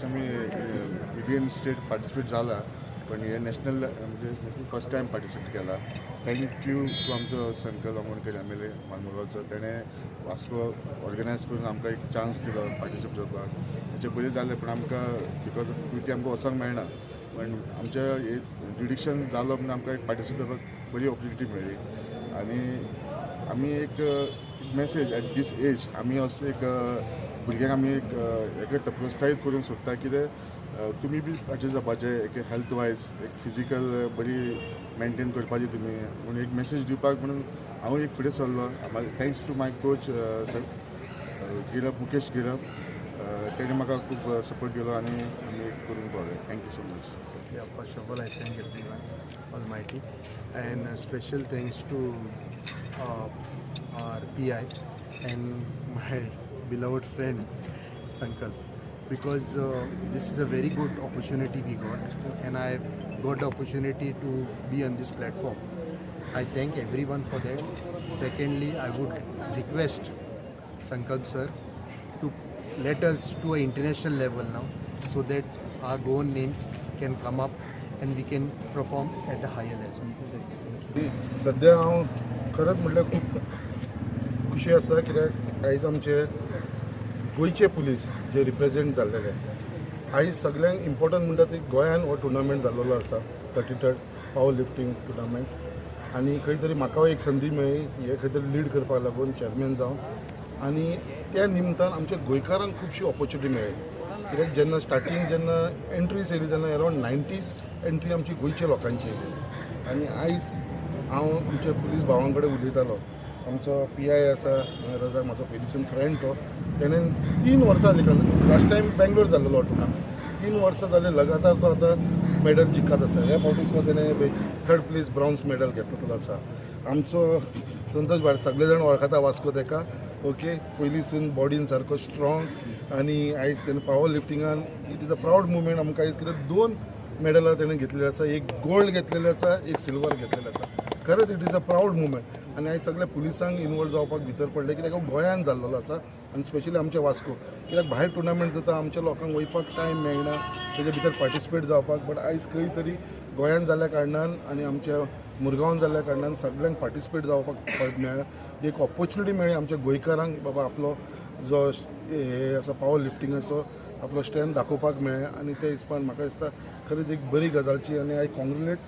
आम्ही within state participate झाला, पण हे नॅशनल म्हणजे नॅशनल फर्स्ट टाइम पार्टिसिपेट केला. थँक्यू टू आमचो संकल्प आमोणकर एम एल ए मानमुगांवचो. तेणें वास्को ऑर्गनायज करून आमकां एक चान्स दिलो पार्टिसिपेट करपाक. ताचे पयलीं जालें पण आमकां बिकॉज ऑफ क्विटी आमकां वचोंक मेळना, पण आमच्या हे ज्युडिक्शन जालो म्हणून आमकां एक पार्टिसिपेट करपाक बरी ऑपॉर्च्युनिटी मेळ्ळी. आनी आमी एक मेसेज एट दीस एज आमी असो एक भुरग्यांक आमी एक प्रोत्साहीत करूंक सोदता, कितें तुमी बी हाचेर जावपाचे एक हेल्थ वायज एक फिजिकल बरी मेंटेन करपाची तुमी म्हणून एक मेसेज दिवपाक म्हणून हांव एक फुडें सरलो. थँक्स टू माय कोच गिरप मुकेश गिरप, तेणें म्हाका खूब सपोर्ट केलो आनी आमी करून पळयलें. Thank you so much. Yeah, first of all, I thank everyone, Almighty, and special thanks to our PI and my beloved friend Sankalp, because this is a very good opportunity we got, and I got the opportunity to be on this platform. I thank everyone for that. Secondly, I would request Sankalp sir to let us to an international level now, so that our Goan names can come up and we can perform at a higher level. सध्या हांव खरंच म्हणल्यार खूब खुशी आसा, कित्याक आयज आमचे गोंयचे पुलीस जे रिप्रेझेंट जाल्लेले आयज सगळ्यांक इम्पॉर्टंट म्हणटा ती गोंयान हो टुर्नामेंट जाल्लो आसा, 33rd पावर लिफ्टिंग टुर्नामेंट. आनी खंय तरी म्हाका एक संदी मेळ्ळी हे खंय तरी लीड करपाक लागून चॅरमॅन जावन, आनी त्या निमतान आमच्या गोंयकारांक खुबशी ऑपॉर्च्युनिटी मेळ्ळी. कित्याक जेन्ना स्टार्टींग जेन्ना एंट्रीज येयली तेन्ना अरावंड 90s एंट्री आमची गोंयच्या लोकांची येयली. आनी आयज हांव आमच्या पुलीस भावां कडेन उलयतालो. आमचो PI आसा रजाक, म्हाजो पयलींसून फ्रेंड तो, तेणें 3 वर्सां जालीं. लास्ट टायम बेंगलोर जाल्लो टुर्नामेंट, 3 वर्सां जाले लगातार तो आतां मेडल जिखत आसा. ह्या फावटी सुद्दां तेणें 3rd प्लेस ब्रॉन्झ मेडल घेतलेलो आसा. आमचो संतोष भाट सगळे जाण वळखता वास्को तेका, ओके. पयलींसून बॉडीन सारको स्ट्रॉंग, आनी आयज तेणें पावर लिफ्टिंगान it is a proud movement आमकां आयज, कित्याक 2 मेडलां तेणें घेतलेली आसा, एक गोल्ड घेतलेलें आसा, एक सिल्वर घेतलेलें आसा. खरंच it is a proud movement. आनी आयज सगळ्या पुलिसांक इनवॉल्व जावपाक भितर पडले, कित्याक गोंयान जाल्लो आसा आनी स्पेशली आमच्या वास्को. कित्याक भायर टुर्नामेंट जाता आमच्या लोकांक वयपाक टायम मेळना तेजे भितर पार्टिसिपेट जावपाक, बट आयज खंय तरी गोंयान जाल्ल्या कारणान आनी आमच्या मुरगांवान जाल्ल्या कारणान सगळ्यांक पार्टिसिपेट जावपाक मेळ्ळा. एक ऑपॉर्च्युनिटी मेळ्ळी आमच्या गोंयकारांक, बाबा आपलो जो हे आसा पावर लिफ्टिंगाचो आपलो स्ट्रेंथ दाखोवपाक मेळ्ळें. आनी ते हिसपान म्हाका दिसता खरेंच एक बरी गजालची. आनी I congratulate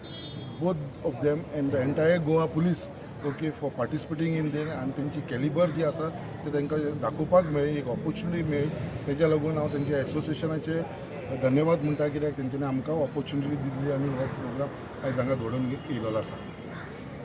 both of them and the entire Goa police, okay, for participating in there. आनी तेंची कॅलिबर जी आसा ते तांकां दाखोवपाक मेळ्ळी, एक ऑपॉर्च्युनिटी मेळ्ळी. तेज्या लागून हांव तेंच्या एसोसिएशनाचे धन्यवाद म्हणटा, कित्याक तेंच्यांनी आमकां ऑपॉर्च्युनिटी दिल्ली आनी हो प्रोग्राम आयज हांगा घडोवन येयलो आसा.